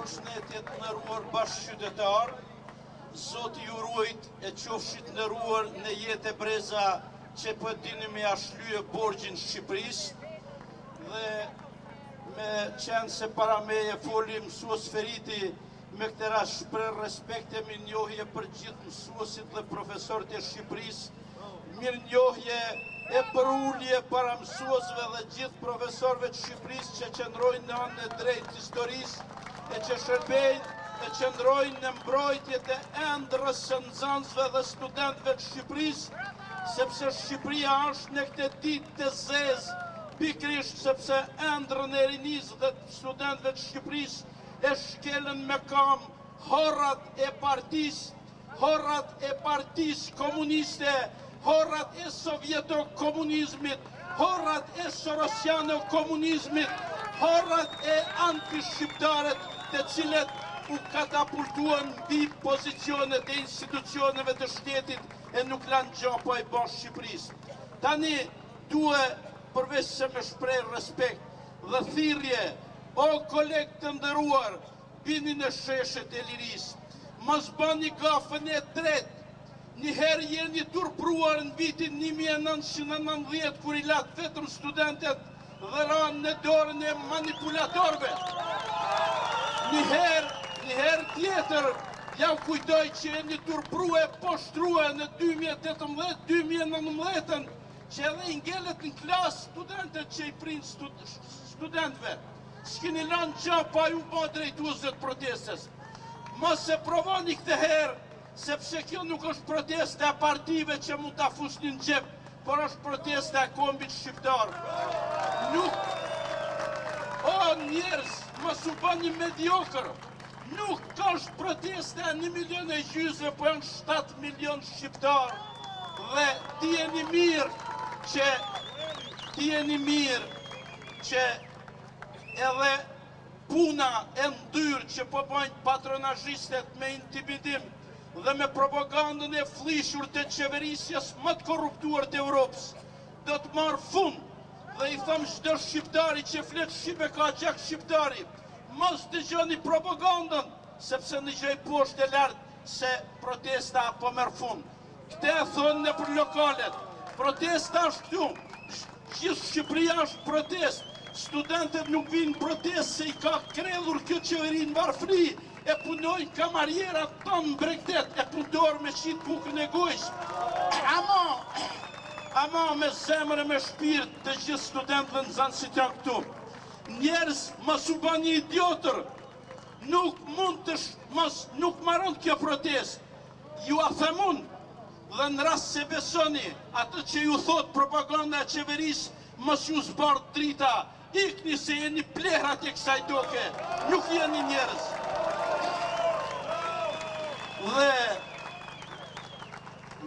Përshëndetje të nderuar bashkëqytetar, Zoti ju ruajt e qofshit nderuar në jetë e breza që po dini me ashlye borxhin Shqipërisë dhe me qenë se para meje foli mësues Feriti me këtë rast shpreh respekt e mirënjohje për gjithë mësuesit dhe profesorët e Shqipërisë, mirënjohje e përulje para mësuesve dhe gjithë profesorëve të Shqipërisë që qëndrojnë në anën e drejtë historisë e që shërbejnë e qëndrojnë në mbrojtjet e ëndrrës së nxënësve dhe studentëve të Shqipërisë, sepse Shqipëria është në këtë ditë të zezë, pikërisht sepse ëndrrën e rinisë dhe studentëve të Shqipërisë e shkelën me kam horrat e partisë komuniste, horrat e sovjeto-komunizmit, horrat e sorosiano-komunizmit, horrat e anti-shqiptarët të cilët u katapultuan mbi pozicionet e institucioneve të shtetit e nuk lanë gjopo e bosh Shqipërisë. Tani duhet përveç se me shpreh respekt dhe thirrje, o kolegë të nderuar, bini në sheshet e lirisë, mos bani gafën e tretë. Njëherë jeni turpruar në vitin 1990 kur i latë vetëm studentet dhe ranë në dorën e manipulatorëve. Njëherë tjetër, ja kujtoj që jeni turprue, poshtrue në 2018-2019, që edhe ngelet në klasë studentet që i prinë studentve. S'kini lanë gjapa ju ba drejtuesve të protestës. Mos e provoni këtë herë, sepse kjo nuk është protesta e partive që mund ta fusnin në xhep, por është protesta e kombit shqiptar. O njerëz, mos u bëni mediokër. Nuk është protesta e 1,5 milion, po janë 7 milion shqiptar. Dhe tjeni mirë që edhe puna e ndyrë që po bëjnë patronazhistet me intimidim dhe me propagandën e flishur të qeverisjes më të korruptuar të Europës, do të marrë fund dhe i thëmë çdo shqiptari që flet shqipe ka gjak shqiptari, mos dëgjoni propagandën, sepse në gjej poshtë e lartë se protesta po merr fund. Këtë e thonë në për lokalet, protesta është këtu, gjithë Shqipëria është protest, studentët nuk vinë protest se i ka krellur kjo qeveri në varfëri, e punojnë kamarierat tonë në Bregdet, e punëdorë me qitë bukën e gojës. Ama me zemër e me shpirt të gjithë studentëve në zanë si të janë këtu. Njerëz, mos u bani idiotër, nuk maron kjo protest. Ju a themun, dhe në rast se besoni, atë që ju thot propaganda e qeverisë, mos ju zbardh drita, ikni se jeni plehrat e kësaj doke, nuk jeni njerëz.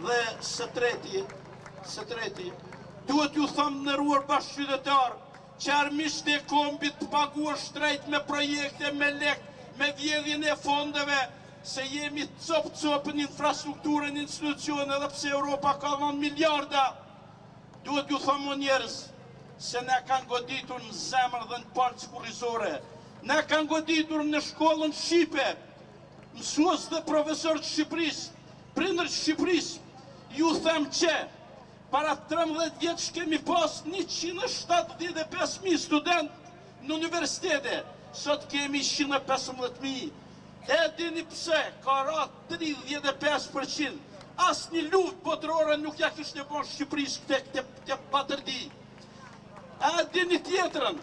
Dhe së treti, duhet ju thëmë nderuar bashkëqytetar, që armiqtë e kombit të paguar shtrejt me projekte, me lek, me vjedhjen e fondeve, se jemi copë në infrastrukturën, institucione, dhe pse Europa ka dhënë miliarda, duhet ju thëmë njerëz, se ne kanë goditur në zemër dhe në palcë kurrizore, ne kanë goditur në shkollën shqipe, mësues dhe profesor të Shqipërisë, prindër të Shqipërisë, ju them që para 13 vjetësh kemi pas 175.000 student në universitete, sot kemi 115.000. E dini pse, ka ra 35%, as një luftë botërore nuk ja kishte bërë Shqipërisë këtë patërdi. E dini tjetrën,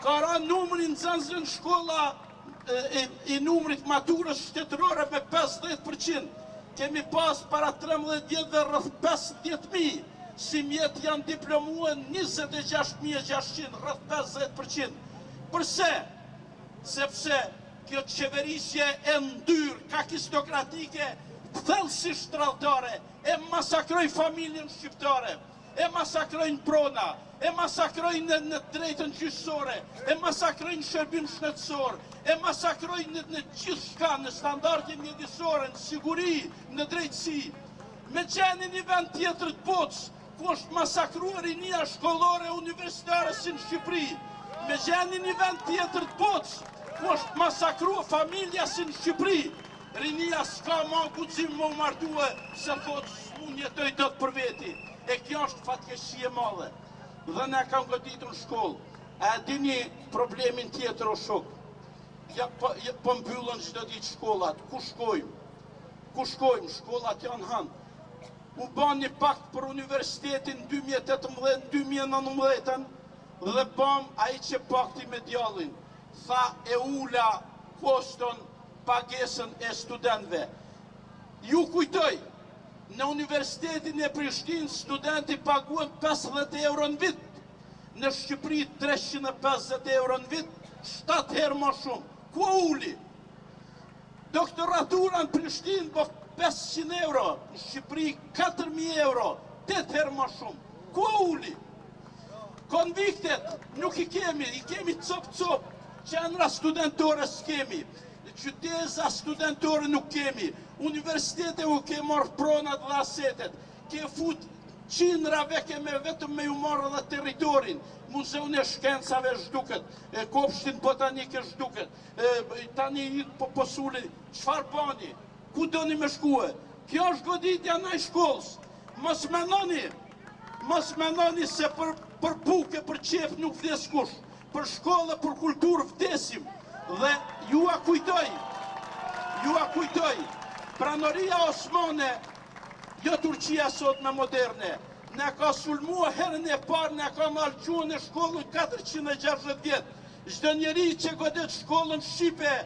ka ra numrin nxënësve në shkolla i numrit maturës shtetërore me 50%, kemi pas para 13 vjetëve rrëth 50.000, si mjetë janë diplomuar 26.600, rrëth 50%. Përse? Sepse kjo qeverisje e ndyrë, kakistokratike, thellësisht tradhtare, e masakroj familjen shqiptare, e masakrojnë prona, e masakrojnë në drejtën gjyqësore, e masakrojnë shërbim shëndetësor, e masakrojnë në gjithë shka, në standarde mjedisore, në siguri, në drejtësi. Me qenë një vend tjetër të botës, ku është masakruar rinia shkollore universitare si në Shqipëri, me qenë një vend tjetër të botës, ku ku është masakru familja si në Shqipëri. Rinia s'ka ma guxim më martue se thot s'mun jetoj do të për veti. E kjo është fatkeqësi e madhe. Dhe ne kam goditur në shkollë. A dini problemin tjetër o shok? Ja po mbyllën çdo ditë shkollat. Ku shkojmë? Ku shkojmë? Shkollat janë hanë. U ban një pakt për universitetin 2018-2019 dhe bam ai që pakti me djallin. Tha e ula koston pagesën e studentëve. Ju kujtoj, në Universitetin e Prishtinës studenti paguan 50 euro në vit. Në Shqipëri 350 euro në vit, 7 herë më shumë. Ku uli? Doktoratura në Prishtinë po 500 euro, në Shqipëri 4.000 euro, 8 herë më shumë. Ku uli? Konviktet nuk i kemi cop-cop, qendra studentore s'kemi, qyteza studentore nuk kemi, universitete u ke marrë pronat dhe asetet, ke fut qindrave keme vetëm me ju marrë dhe teritorin, muzeun e shkencave zhduket, kopshtin botanik e zhduket, tani posuli, qfar bani, ku doni me shkue? Kjo është goditja në shkollës, mos menoni se për buke, për qef nuk vdes kush, për shkollë, për kulturë vdesim, dhe ju a kujtoj, pranoria osmane, jo Turqia sot me moderne, ne ka sulmua herën e parë, ne ka malquar në shkollën 460 vjetë. Çdo njeri që godet shkollën Shqipe,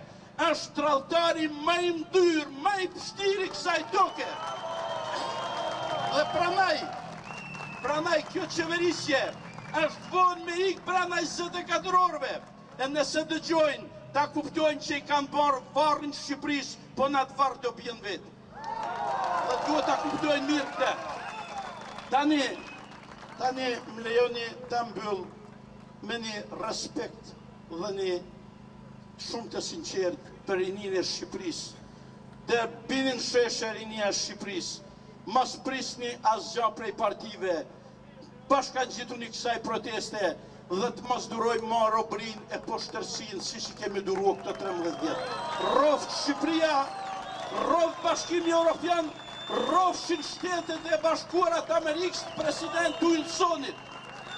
është tralltari më i mdyr, më i vështirë i kësaj toke. Dhe pranaj kjo qeverisje është vonë me ikë pranaj 24 orëve. E nëse dëgjojnë, ta kuptojnë që i kanë barë varrin Shqipërisë, po në atë varë do bjenë vetë. Dhe duhet ta kuptojnë mirë këte. Tani më lejoni ta mbyll me një respekt dhe një shumë të sinqert për rinin e Shqipërisë. Dhe binin sheshe rinia e Shqipërisë. Mos prisni asgjë prej partive. Bashka gjitu një kësaj proteste dhe të mos duroj ma robrin e poshtërsin si që kemi duru këto 13 vjetë. Rovë Shqipëria, rovë Bashkimi Europian, rovëshin Shtetet e Bashkuarat Amerikës, president Wilsonit.